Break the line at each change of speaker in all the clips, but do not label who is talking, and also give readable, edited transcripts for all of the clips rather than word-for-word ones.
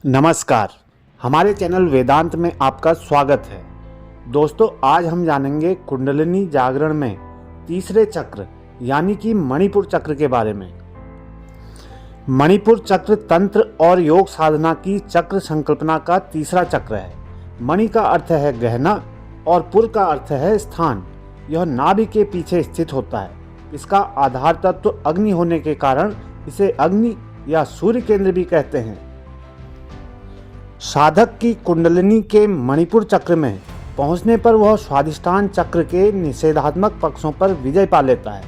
नमस्कार। हमारे चैनल वेदांत में आपका स्वागत है। दोस्तों, आज हम जानेंगे कुंडलिनी जागरण में तीसरे चक्र यानी कि मणिपुर चक्र के बारे में। मणिपुर चक्र तंत्र और योग साधना की चक्र संकल्पना का तीसरा चक्र है। मणि का अर्थ है गहना और पुर का अर्थ है स्थान। यह नाभि के पीछे स्थित होता है। इसका आधार तत्व अग्नि होने के कारण इसे अग्नि या सूर्य केंद्र भी कहते हैं। साधक की कुंडलिनी के मणिपुर चक्र में पहुंचने पर वह स्वाधिष्ठान चक्र के निषेधात्मक पक्षों पर विजय पा लेता है।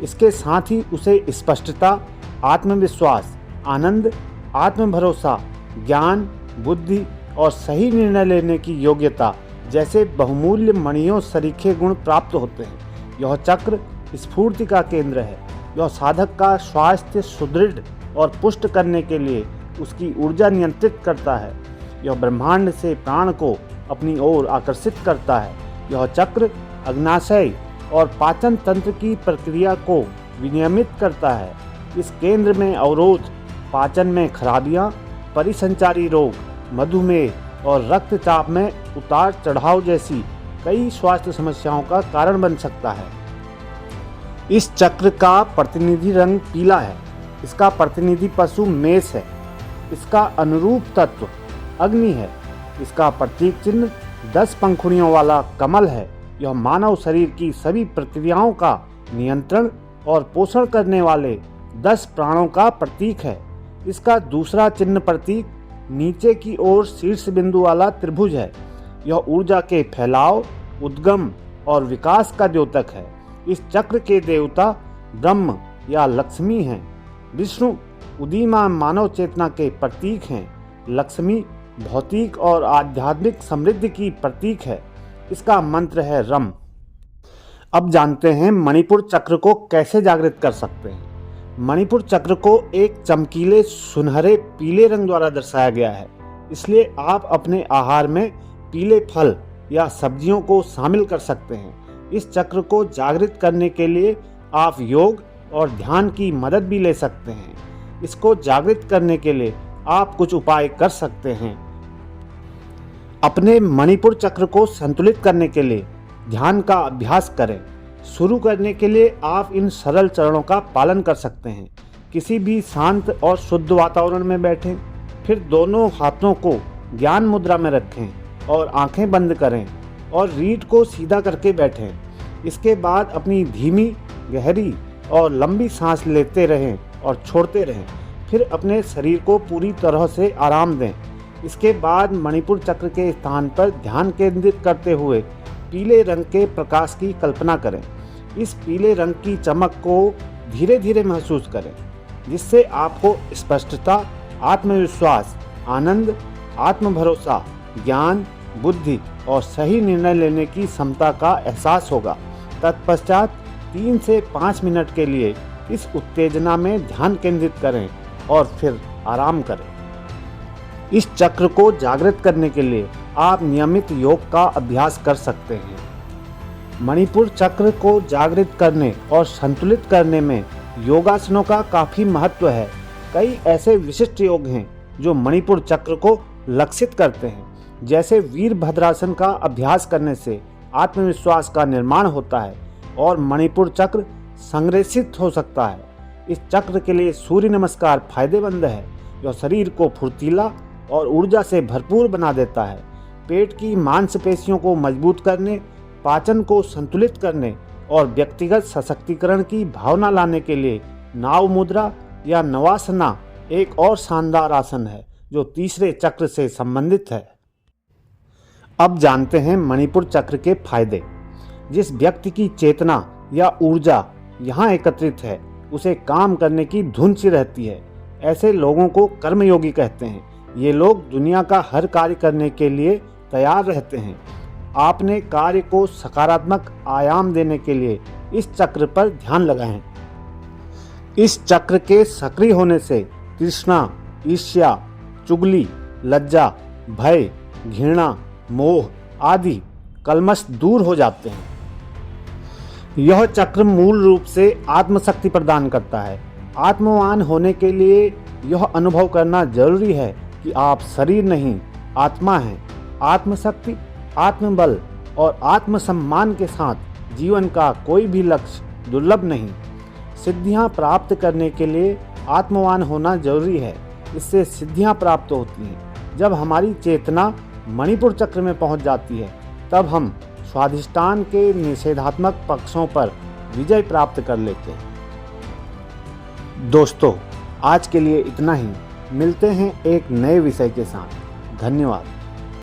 इसके साथ ही उसे स्पष्टता, आत्मविश्वास, आनंद, आत्मभरोसा, ज्ञान, बुद्धि और सही निर्णय लेने की योग्यता जैसे बहुमूल्य मणियों सरीखे गुण प्राप्त होते हैं। यह चक्र स्फूर्ति का केंद्र है। यह साधक का स्वास्थ्य सुदृढ़ और पुष्ट करने के लिए उसकी ऊर्जा नियंत्रित करता है। यह ब्रह्मांड से प्राण को अपनी ओर आकर्षित करता है। यह चक्र अग्नाशय और पाचन तंत्र की प्रक्रिया को विनियमित करता है। इस केंद्र में अवरोध, पाचन में खराबियां, परिसंचारी रोग, मधुमेह और रक्तचाप में उतार चढ़ाव जैसी कई स्वास्थ्य समस्याओं का कारण बन सकता है। इस चक्र का प्रतिनिधि रंग पीला है। इसका प्रतिनिधि पशु मेष है। इसका अनुरूप तत्व अग्नि है। इसका प्रतीक चिन्ह 10 पंखुड़ियों वाला कमल है। यह मानव शरीर की सभी प्रक्रियाओं का नियंत्रण और पोषण करने वाले 10 प्राणों का प्रतीक है। इसका दूसरा चिन्ह प्रतीक नीचे की ओर शीर्ष बिंदु वाला त्रिभुज है। यह ऊर्जा के फैलाव, उद्गम और विकास का द्योतक है। इस चक्र के देवता ब्रह्म या लक्ष्मी हैं। विष्णु उदीयमान मानव चेतना के प्रतीक हैं। लक्ष्मी भौतिक और आध्यात्मिक समृद्धि की प्रतीक है। इसका मंत्र है रम। अब जानते हैं मणिपुर चक्र को कैसे जागृत कर सकते हैं। मणिपुर चक्र को एक चमकीले सुनहरे पीले रंग द्वारा दर्शाया गया है। इसलिए आप अपने आहार में पीले फल या सब्जियों को शामिल कर सकते हैं। इस चक्र को जागृत करने के लिए आप योग और ध्यान की मदद भी ले सकते हैं। इसको जागृत करने के लिए आप कुछ उपाय कर सकते हैं। अपने मणिपुर चक्र को संतुलित करने के लिए ध्यान का अभ्यास करें। शुरू करने के लिए आप इन सरल चरणों का पालन कर सकते हैं। किसी भी शांत और शुद्ध वातावरण में बैठें। फिर दोनों हाथों को ज्ञान मुद्रा में रखें और आंखें बंद करें और रीढ़ को सीधा करके बैठें। इसके बाद अपनी धीमी, गहरी और लंबी सांस लेते रहें और छोड़ते रहें। फिर अपने शरीर को पूरी तरह से आराम दें। इसके बाद मणिपुर चक्र के स्थान पर ध्यान केंद्रित करते हुए पीले रंग के प्रकाश की कल्पना करें। इस पीले रंग की चमक को धीरे धीरे महसूस करें, जिससे आपको स्पष्टता, आत्मविश्वास, आनंद, आत्मभरोसा, ज्ञान, बुद्धि और सही निर्णय लेने की क्षमता का एहसास होगा। तत्पश्चात 3 से 5 मिनट के लिए इस उत्तेजना में ध्यान केंद्रित करें और फिर आराम करें। इस चक्र को जागृत करने के लिए आप नियमित योग का अभ्यास कर सकते हैं। मणिपुर चक्र को जागृत करने और संतुलित करने में योगासनों का काफ़ी महत्व है। कई ऐसे विशिष्ट योग हैं जो मणिपुर चक्र को लक्षित करते हैं। जैसे वीरभद्रासन का अभ्यास करने से आत्मविश्वास का निर्माण होता है और मणिपुर चक्र संग्रहित हो सकता है। इस चक्र के लिए सूर्य नमस्कार फायदेमंद है। यह शरीर को फुर्तीला और ऊर्जा से भरपूर बना देता है। पेट की मांसपेशियों को मजबूत करने, पाचन को संतुलित करने और व्यक्तिगत सशक्तिकरण की भावना लाने के लिए नाव मुद्रा या नवासना एक और शानदार आसन है जो तीसरे चक्र से संबंधित है। अब जानते हैं मणिपुर चक्र के फायदे। जिस व्यक्ति की चेतना या ऊर्जा यहाँ एकत्रित है, उसे काम करने की धुन सी रहती है। ऐसे लोगों को कर्मयोगी कहते हैं। ये लोग दुनिया का हर कार्य करने के लिए तैयार रहते हैं। आपने कार्य को सकारात्मक आयाम देने के लिए इस चक्र पर ध्यान लगाएं। इस चक्र के सक्रिय होने से तृष्णा, ईर्ष्या, चुगली, लज्जा, भय, घृणा, मोह आदि कल्मश दूर हो जाते हैं। यह चक्र मूल रूप से आत्मशक्ति प्रदान करता है। आत्मवान होने के लिए यह अनुभव करना जरूरी है कि आप शरीर नहीं, आत्मा हैं। आत्मशक्ति, आत्मबल और आत्मसम्मान के साथ जीवन का कोई भी लक्ष्य दुर्लभ नहीं। सिद्धियां प्राप्त करने के लिए आत्मवान होना जरूरी है। इससे सिद्धियां प्राप्त होती हैं। जब हमारी चेतना मणिपुर चक्र में पहुंच जाती है, तब हम स्वाधिष्ठान के निषेधात्मक पक्षों पर विजय प्राप्त कर लेते हैं। दोस्तों, आज के लिए इतना ही। मिलते हैं एक नए विषय के साथ। धन्यवाद।